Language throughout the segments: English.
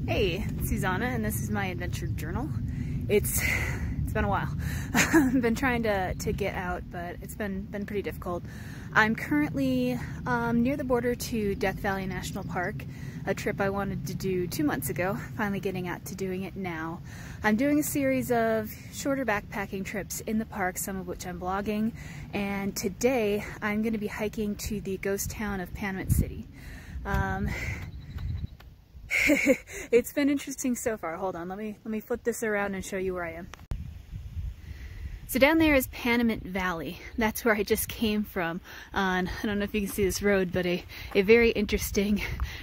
Hey, it's Susanna, and this is my adventure journal. It's been a while. I've been trying to get out, but it's been pretty difficult. I'm currently near the border to Death Valley National Park, a trip I wanted to do 2 months ago, finally getting out to doing it now. I'm doing a series of shorter backpacking trips in the park, some of which I'm blogging, and today I'm going to be hiking to the ghost town of Panamint City. It's been interesting so far. Hold on, let me flip this around and show you where I am. So down there is Panamint Valley. That's where I just came from on, I don't know if you can see this road, but a very interesting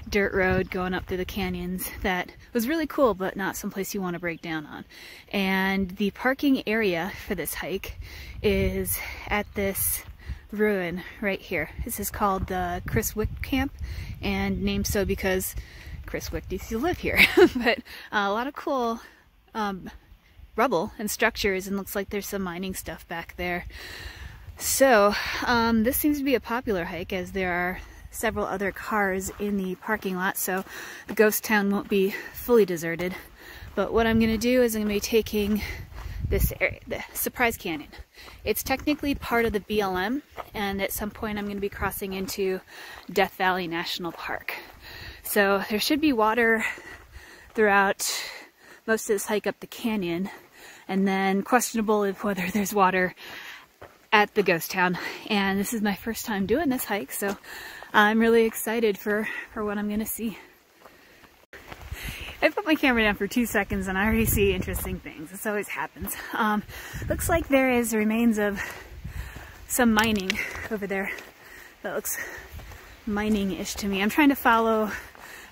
dirt road going up through the canyons that was really cool, but not someplace you want to break down on. And the parking area for this hike is at this ruin right here. This is called the Wick camp, and named so because Chris Wick used to live here. But a lot of cool rubble and structures, and looks like there's some mining stuff back there. So this seems to be a popular hike, as there are several other cars in the parking lot, so the ghost town won't be fully deserted. But what I'm going to do is I'm going to be taking this area, the Surprise Canyon. It's technically part of the BLM, and at some point I'm going to be crossing into Death Valley National Park. So there should be water throughout most of this hike up the canyon, and then questionable if whether there's water at the ghost town. And this is my first time doing this hike, so I'm really excited for what I'm gonna see. I put my camera down for 2 seconds and I already see interesting things. This always happens. Looks like there is remains of some mining over there. That looks mining-ish to me. I'm trying to follow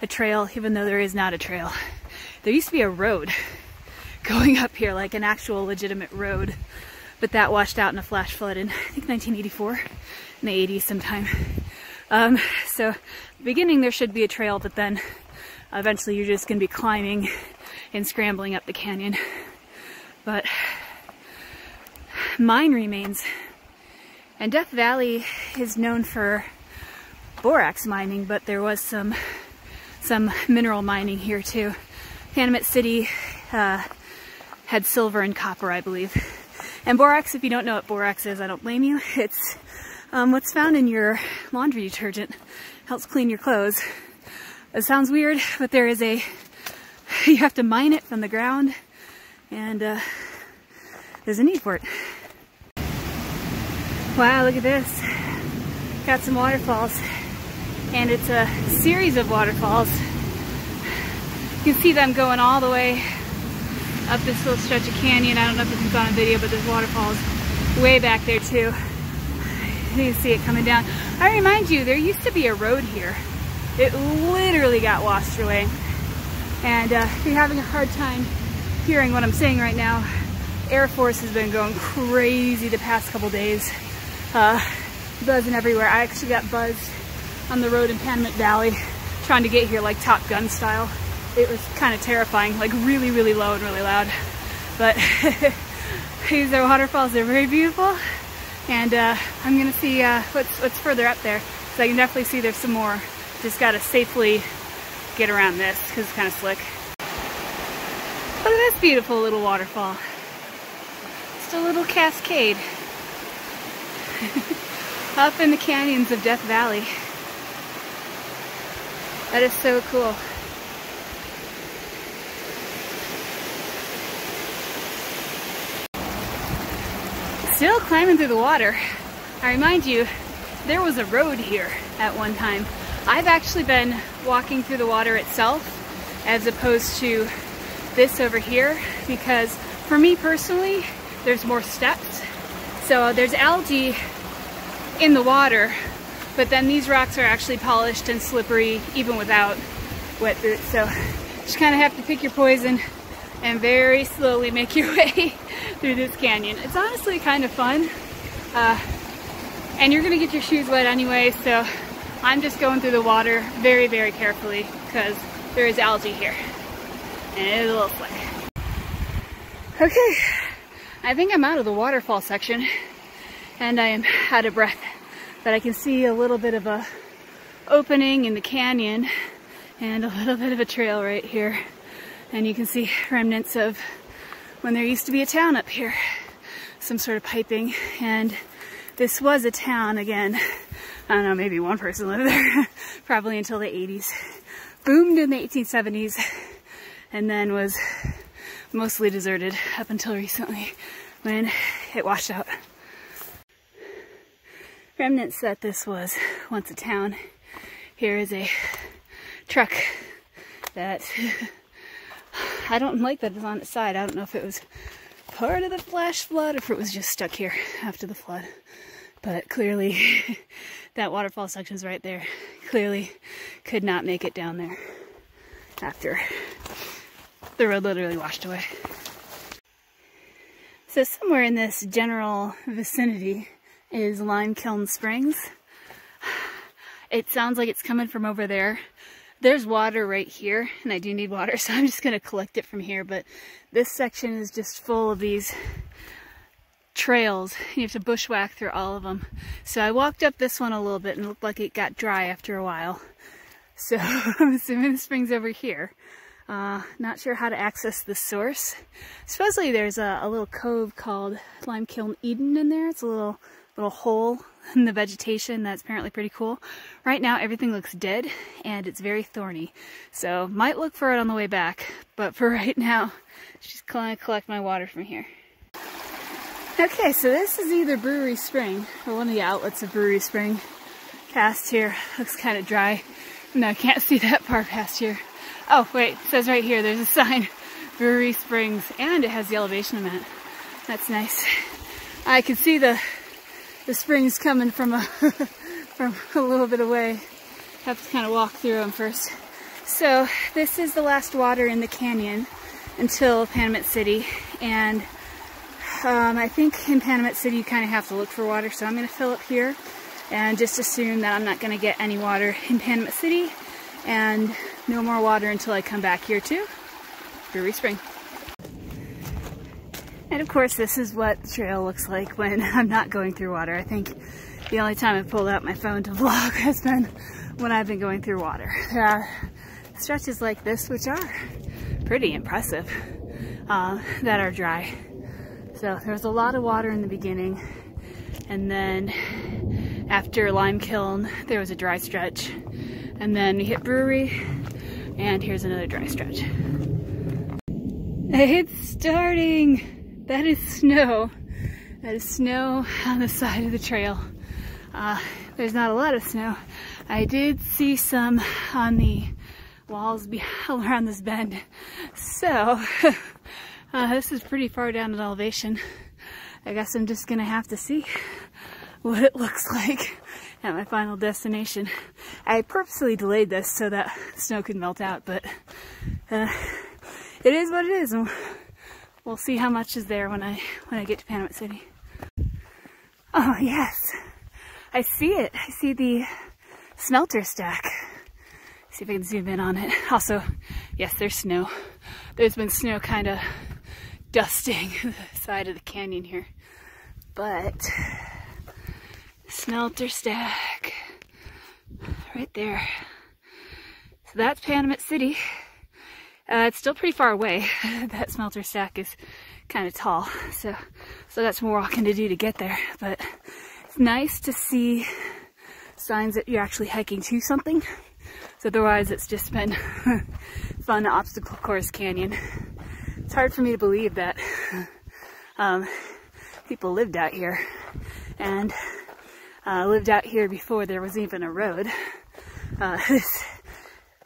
a trail, even though there is not a trail. There used to be a road going up here, like an actual legitimate road, but that washed out in a flash flood in, I think, 1984, in the 80s sometime. So at the beginning there should be a trail, but then eventually you're just going to be climbing and scrambling up the canyon. But mine remains. And Death Valley is known for borax mining, but there was some mineral mining here too. Panamint City had silver and copper, I believe. And borax, if you don't know what borax is, I don't blame you. It's what's found in your laundry detergent. Helps clean your clothes. It sounds weird, but there is you have to mine it from the ground, and there's a need for it. Wow, look at this. Got some waterfalls. And it's a series of waterfalls. You can see them going all the way up this little stretch of canyon. I don't know if this is on a video, but there's waterfalls way back there too. You can see it coming down. I remind you, there used to be a road here. It literally got washed away. And if you're having a hard time hearing what I'm saying right now, Air Force has been going crazy the past couple days. Buzzing everywhere. I actually got buzzed on the road in Panamint Valley trying to get here, like Top Gun style. It was kind of terrifying, like really, really low and really loud. But these are waterfalls. They're very beautiful, and I'm gonna see what's further up there, so I can definitely see there's some more. Just gotta safely get around this because it's kind of slick. Look at this beautiful little waterfall. Just a little cascade up in the canyons of Death Valley. That is so cool. Still climbing through the water. I remind you, there was a road here at one time. I've actually been walking through the water itself as opposed to this over here, because for me personally, there's more steps. So there's algae in the water, but then these rocks are actually polished and slippery even without wet boots. So just kind of have to pick your poison and very slowly make your way through this canyon. It's honestly kind of fun. And you're gonna get your shoes wet anyway, so I'm just going through the water very, very carefully because there is algae here. And it is a little slick. Okay, I think I'm out of the waterfall section and I am out of breath. But I can see a little bit of a opening in the canyon and a little bit of a trail right here. And you can see remnants of when there used to be a town up here. Some sort of piping, and this was a town again. I don't know, maybe one person lived there, probably until the 80s. Boomed in the 1870s, and then was mostly deserted up until recently when it washed out. Remnants that this was once a town. Here is a truck that I don't like that it's on its side. I don't know if it was part of the flash flood or if it was just stuck here after the flood. But clearly that waterfall section's right there. Clearly could not make it down there after the road literally washed away. So somewhere in this general vicinity is Kilm Springs. It sounds like it's coming from over there. There's water right here, and I do need water, so I'm just going to collect it from here. But this section is just full of these trails. You have to bushwhack through all of them. So I walked up this one a little bit and it looked like it got dry after a while. So I'm assuming the spring's over here. Not sure how to access the source. Supposedly there's a little cove called Kilm Eden in there. It's a little hole in the vegetation that's apparently pretty cool. Right now everything looks dead and it's very thorny. So might look for it on the way back, but for right now, just gonna collect my water from here. Okay, so this is either Brewery Spring or one of the outlets of Brewery Spring. Past here looks kind of dry. No, I can't see that far past here. Oh wait, it says right here, there's a sign, Brewery Springs, and it has the elevation on that. That's nice. I can see the springs coming from from a little bit away. Have to kind of walk through them first. So this is the last water in the canyon until Panamint City, and I think in Panamint City you kind of have to look for water, so I'm going to fill up here and just assume that I'm not going to get any water in Panamint City, and no more water until I come back here to Brewery Spring. And of course this is what the trail looks like when I'm not going through water. I think the only time I've pulled out my phone to vlog has been when I've been going through water. There are stretches like this which are pretty impressive that are dry. So there's a lot of water in the beginning, and then after Kilm there was a dry stretch, and then we hit Brewery, and here's another dry stretch. It's starting! That is snow. That is snow on the side of the trail. There's not a lot of snow. I did see some on the walls around this bend. So, this is pretty far down in elevation. I guess I'm just gonna have to see what it looks like at my final destination. I purposely delayed this so that snow could melt out, but it is what it is. And we'll see how much is there when I get to Panamint City. Oh yes, I see it. I see the smelter stack. See if I can zoom in on it. Also, yes, there's snow. There's been snow kind of dusting the side of the canyon here, but smelter stack right there. So that's Panamint City. It's still pretty far away. That smelter stack is kind of tall, so that's more walking to do to get there. But it's nice to see signs that you're actually hiking to something. So otherwise, it's just been fun obstacle course canyon. It's hard for me to believe that people lived out here and lived out here before there was even a road.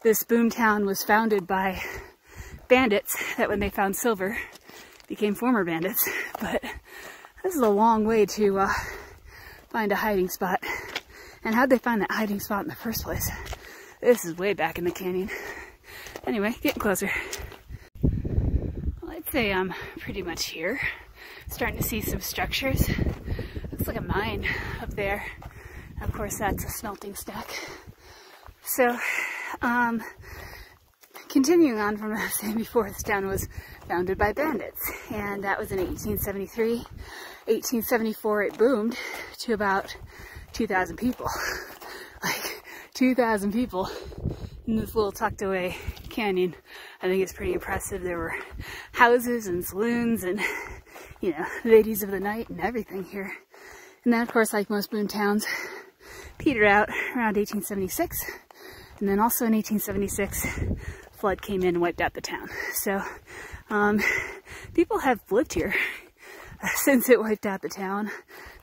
This boomtown was founded by bandits that when they found silver became former bandits, but this is a long way to find a hiding spot. And how'd they find that hiding spot in the first place? This is way back in the canyon. Anyway, getting closer. Well, I'd say I'm pretty much here. Starting to see some structures. Looks like a mine up there. Of course, that's a smelting stack. So, continuing on from what I was saying before, this town was founded by bandits, and that was in 1873. 1874, it boomed to about 2,000 people. Like, 2,000 people in this little tucked away canyon, I think it's pretty impressive. There were houses and saloons and, you know, ladies of the night and everything here. And then, of course, like most boom towns, petered out around 1876. And then also in 1876, flood came in and wiped out the town. So people have lived here since it wiped out the town.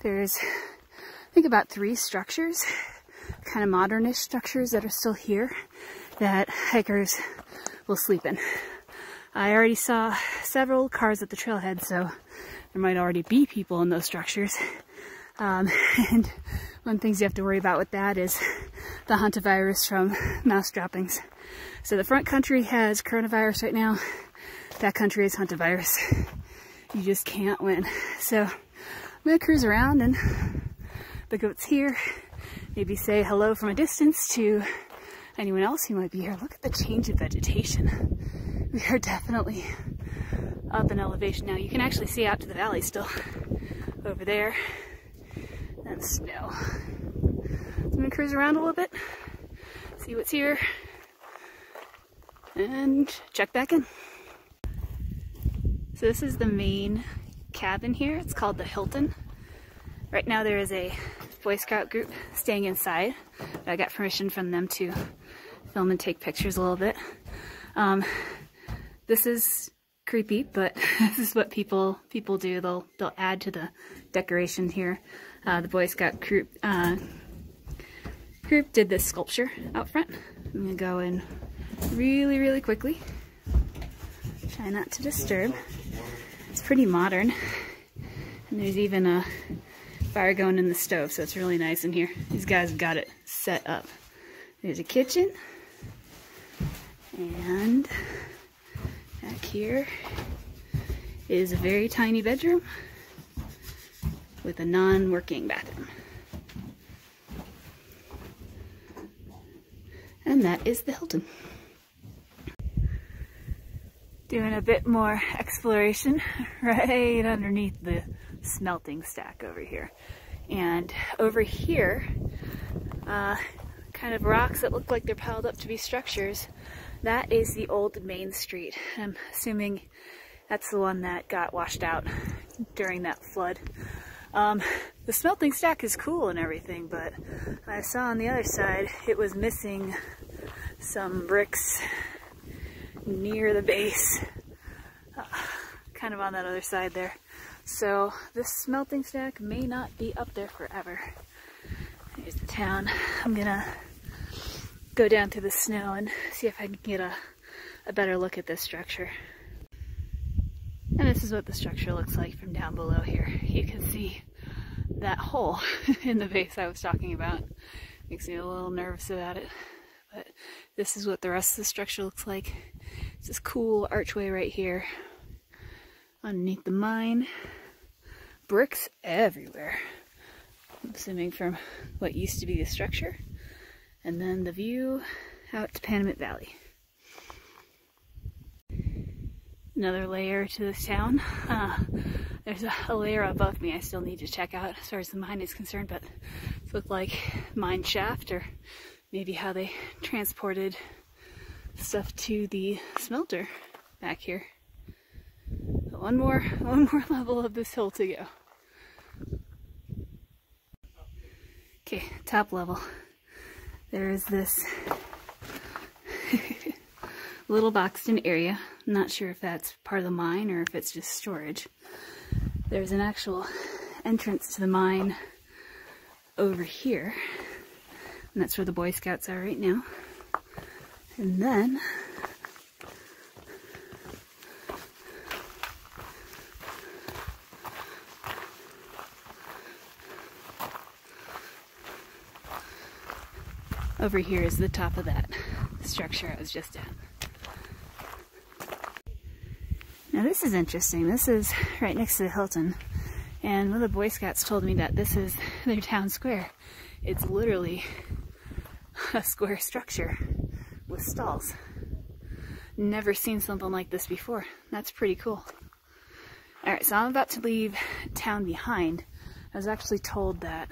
There's, I think, about 3 structures, kind of modernish structures that are still here that hikers will sleep in. I already saw several cars at the trailhead, so there might already be people in those structures. And one of the things you have to worry about with that is the hantavirus from mouse droppings. So the front country has coronavirus right now. That country is hantavirus. You just can't win. So I'm gonna cruise around and look at what's here. Maybe say hello from a distance to anyone else who might be here. Look at the change of vegetation. We are definitely up in elevation now. You can actually see out to the valley still over there. And snow. So I'm gonna cruise around a little bit, see what's here, and check back in. So this is the main cabin here. It's called the Hilton. Right now there is a Boy Scout group staying inside. I got permission from them to film and take pictures a little bit. This is creepy, but this is what people do. They'll add to the decoration here. The Boy Scout group did this sculpture out front. I'm gonna go in really, really quickly. Try not to disturb. It's pretty modern, and there's even a fire going in the stove, so it's really nice in here. These guys have got it set up. There's a kitchen, and back here is a very tiny bedroom with a non-working bathroom. And that is the Hilton. Doing a bit more exploration right underneath the smelting stack over here. And over here, kind of rocks that look like they're piled up to be structures. That is the old Main Street. I'm assuming that's the one that got washed out during that flood. The smelting stack is cool and everything, but I saw on the other side it was missing some bricks near the base, kind of on that other side there. So this smelting stack may not be up there forever. Here's the town. I'm gonna go down through the snow and see if I can get a better look at this structure. And this is what the structure looks like from down below here. You can see that hole in the base I was talking about. Makes me a little nervous about it. But this is what the rest of the structure looks like. It's this cool archway right here underneath the mine. Bricks everywhere. I'm assuming from what used to be the structure. And then the view out to Panamint Valley. Another layer to this town. There's a layer above me I still need to check out as far as the mine is concerned, but it looked like mine shaft, or maybe how they transported stuff to the smelter back here. But one more level of this hill to go. Okay, top level. There is this little boxed in area. I'm not sure if that's part of the mine or if it's just storage. There's an actual entrance to the mine over here, and that's where the Boy Scouts are right now. And then over here is the top of that structure I was just at. Now this is interesting. This is right next to the Hilton, and one of the Boy Scouts told me that this is their town square. It's literally a square structure with stalls. Never seen something like this before. That's pretty cool. Alright, so I'm about to leave town behind. I was actually told that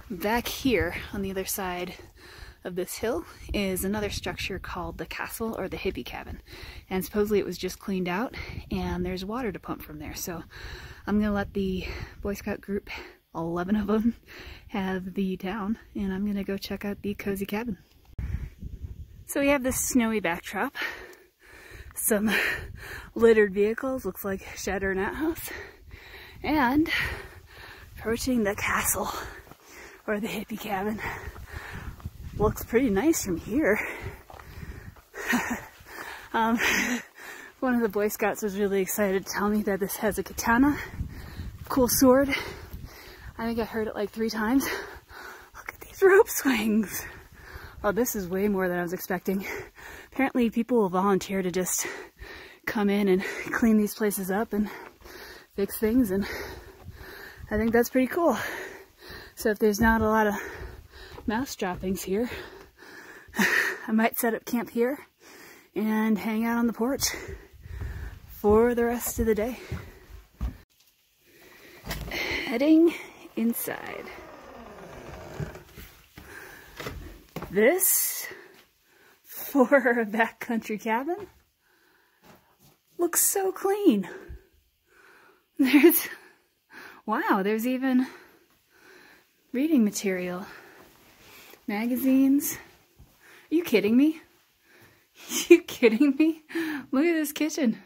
back here on the other side of this hill is another structure called the castle or the hippie cabin. And supposedly it was just cleaned out and there's water to pump from there. So I'm gonna let the Boy Scout group, 11 of them, have the town, and I'm gonna go check out the cozy cabin. So we have this snowy backdrop, some littered vehicles, looks like shed or an outhouse, and approaching the castle or the hippie cabin. Looks pretty nice from here. One of the Boy Scouts was really excited to tell me that this has a katana, cool sword. I think I heard it like 3 times. Look at these rope swings. Oh, this is way more than I was expecting. Apparently people will volunteer to just come in and clean these places up and fix things, and I think that's pretty cool. So if there's not a lot of mouse droppings here, I might set up camp here and hang out on the porch for the rest of the day. Heading inside. This, for a backcountry cabin, looks so clean. Wow, there's even reading material. Magazines. Are you kidding me? Are you kidding me? Look at this kitchen.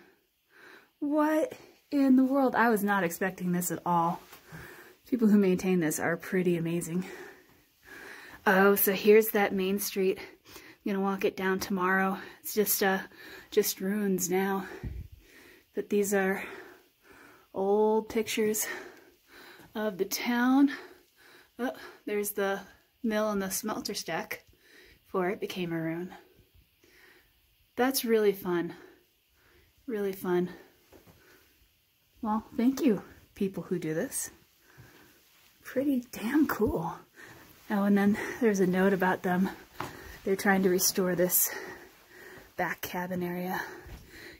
What in the world? I was not expecting this at all. People who maintain this are pretty amazing. Oh, so here's that main street. I'm gonna walk it down tomorrow. It's just ruins now. But these are old pictures of the town. Oh, there's the mill and the smelter stack before it became a ruin. That's really fun. Really fun. Well, thank you, people who do this. Pretty damn cool. Oh, and then there's a note about them. They're trying to restore this back cabin area.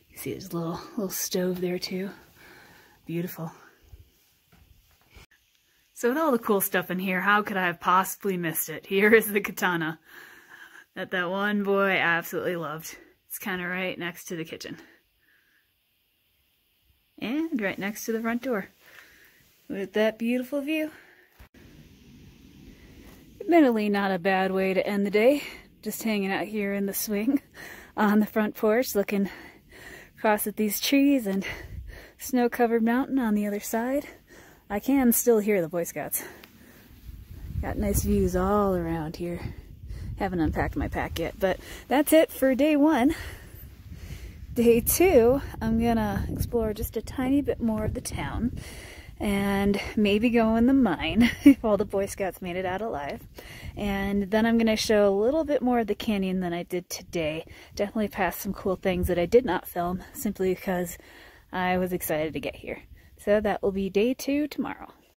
You see there's a little stove there too. Beautiful. So with all the cool stuff in here, how could I have possibly missed it? Here is the katana that one boy absolutely loved. It's kind of right next to the kitchen. And right next to the front door. With that beautiful view. Admittedly not a bad way to end the day. Just hanging out here in the swing on the front porch, looking across at these trees and snow-covered mountain on the other side. I can still hear the Boy Scouts. Got nice views all around here. Haven't unpacked my pack yet, but that's it for day 1. Day 2, I'm gonna explore just a tiny bit more of the town and maybe go in the mine if all the Boy Scouts made it out alive. And then I'm gonna show a little bit more of the canyon than I did today. Definitely passed some cool things that I did not film simply because I was excited to get here. So that will be day 2 tomorrow.